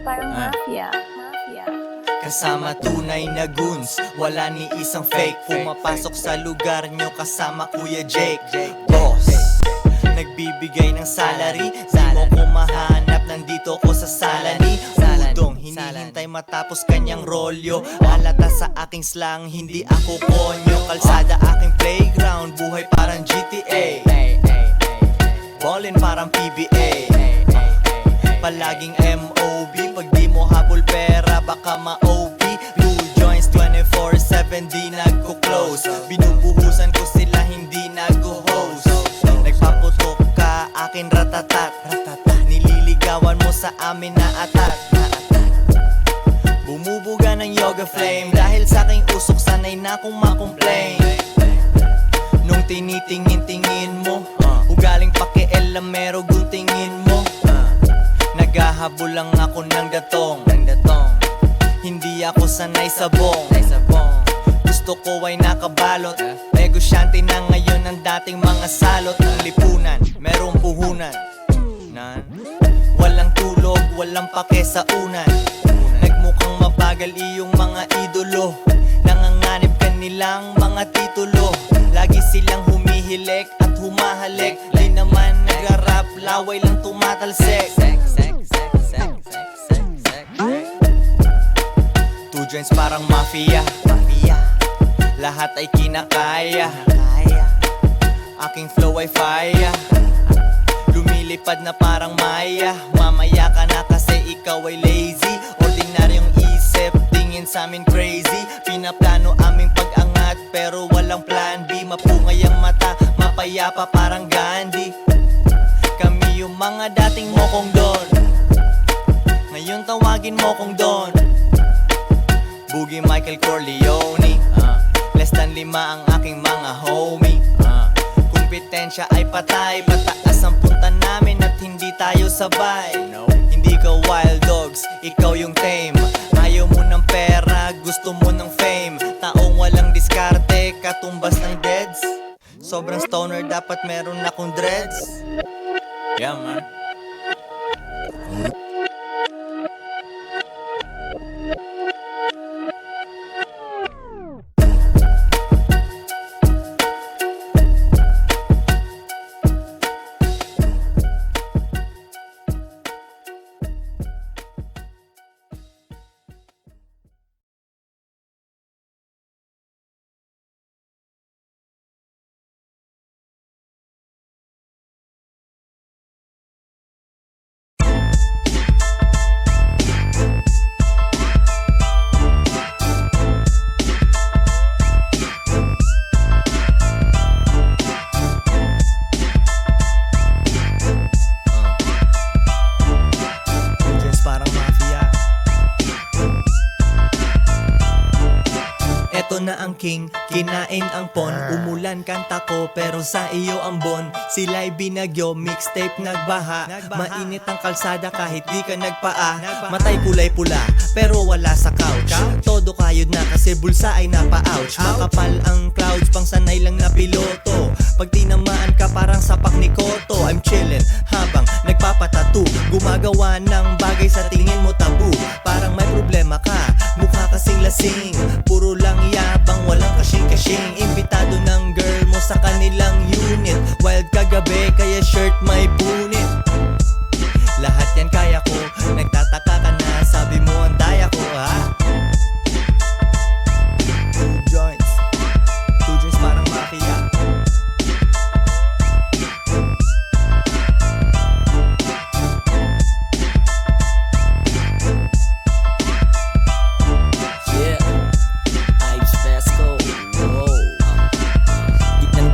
parang mafia. Kasama tunay na goons, wala ni isang fake. Pumapasok sa lugar nyo kasama Kuya Jake. Boss, nagbibigay ng salary, di mo ko mahanap, nandito ko sa salani. Udong, hinihintay matapos kanyang rolyo. Alata sa aking slang, hindi ako konyo. Kalsada aking playground, buhay parang GTA. Ballin parang PBA. Palaging MOB, pag di mo habol pera baka ma-OP. Two joints 24/7 di nagko-close. Binubuhusan ko sila hindi nag-host. Nagpaputok ka akin ratatat. Nililigawan mo sa amin na atat. Bumubuga ng yoga flame, dahil sa aking usok sanay na akong makomplain. Nung tinitingin-tingin mo, ugaling pakialamero guntingin mo. Naghahabol lang ako ng datong. Hindi ako sanay sa bong. Gusto ko ay nakabalot. Negosyante na ngayon ang dating mga salot. Ng lipunan, merong puhunan. Walang tulog, walang pake sa unan. Nagmukhang mabagal iyong mga idolo. Nanganganib kanilang mga titulo. Lagi silang humihilik at humahalik. Di naman nagrarap, laway lang tumatalsik. Two joints parang mafia. Lahat ay kinakaya. Aking flow ay fire. Lumilipad na parang maya. Mamaya ka na kasi ikaw ay lazy. Ordinaryong isip, tingin sa amin crazy. Pinaplano aming pag-angat pero walang plan B. Mapungay ang mata, mapayapa parang Gandhi. Kami yung mga dating mokong don, ngayon tawagin mo kong don. Boogie Michael Corleone, less than 5 ang aking mga homie. Kompetensya ay patay, pataas ang punta namin at hindi tayo sabay. Hindi ka wild dogs, ikaw yung tame. Ayaw mo ng pera, gusto mo ng fame. Taong walang diskarte, katumbas ng deads. Sobrang stoner, dapat meron akong dreads. Yeah man. Eto na ang king, kinain ang pon. Umulan kanta ko pero sa iyo ang bon. Sila'y binagyo, mixtape nagbaha. Mainit ang kalsada kahit di ka nagpaa. Matay kulay pula pero wala sa couch. Todo kayod na kasi bulsa ay napa-ouch. Makapal ang clouds, pang sanay lang na piloto. Pag tinamaan ka parang sapak ni Koto. I'm chillin' habang nagpapatattoo. Gumagawa ng bagay sa tingin mo tabu. Parang may problema ka, mukha kasing lasing. Puro lang yabang, walang kasing-kasing. Imbitado ng girl mo sa kanilang unit. Wild kagabi, kaya shirt may punit. Lahat yan kaya ko, nagtataka ka na. Sabi mo ang daya ko, ha? Two joints parang mafia.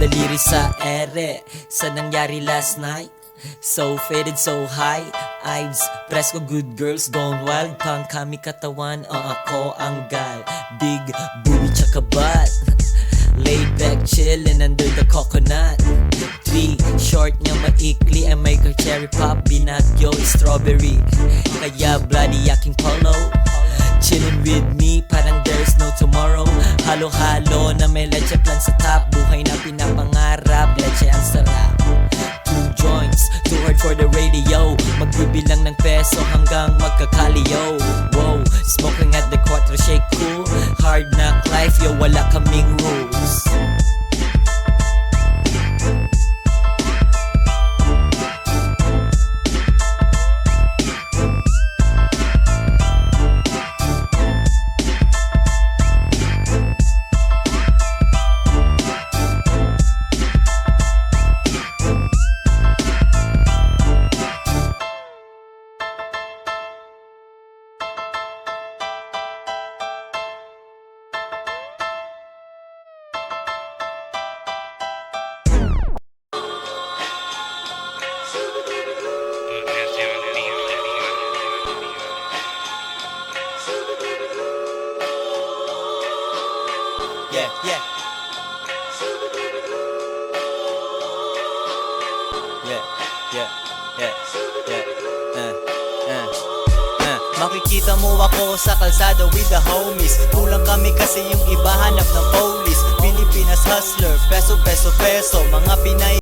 Daliri sa ere, sa nangyari last night. So faded, so high. Eyes, presko good girls gone wild. Pang kami katawan, ako ang gal. Big booty tsaka butt. Laid back chillin' under the coconut. 3, short niya maikli. I make her cherry pop, binagyo, strawberry. Kaya bloody aking polo. Chillin' with me, parang there's no tomorrow. Halo-halo na may leche plan sa top. Buhay na pinapangarap, leche ang sarap. Two joints, too hard for the radio. Bibilang ng peso hanggang magkakaliyo. Wow, smoking at the quarter shake cool. Hard knock life, yo, wala kaming rules. Yeah, yeah. Yeah, yeah, yeah, yeah. Makikita mo ako sa kalsada with the homies. Kulang kami kasi yung iba hanap ng police. Pilipinas hustler, peso, peso, peso. Mga Pinay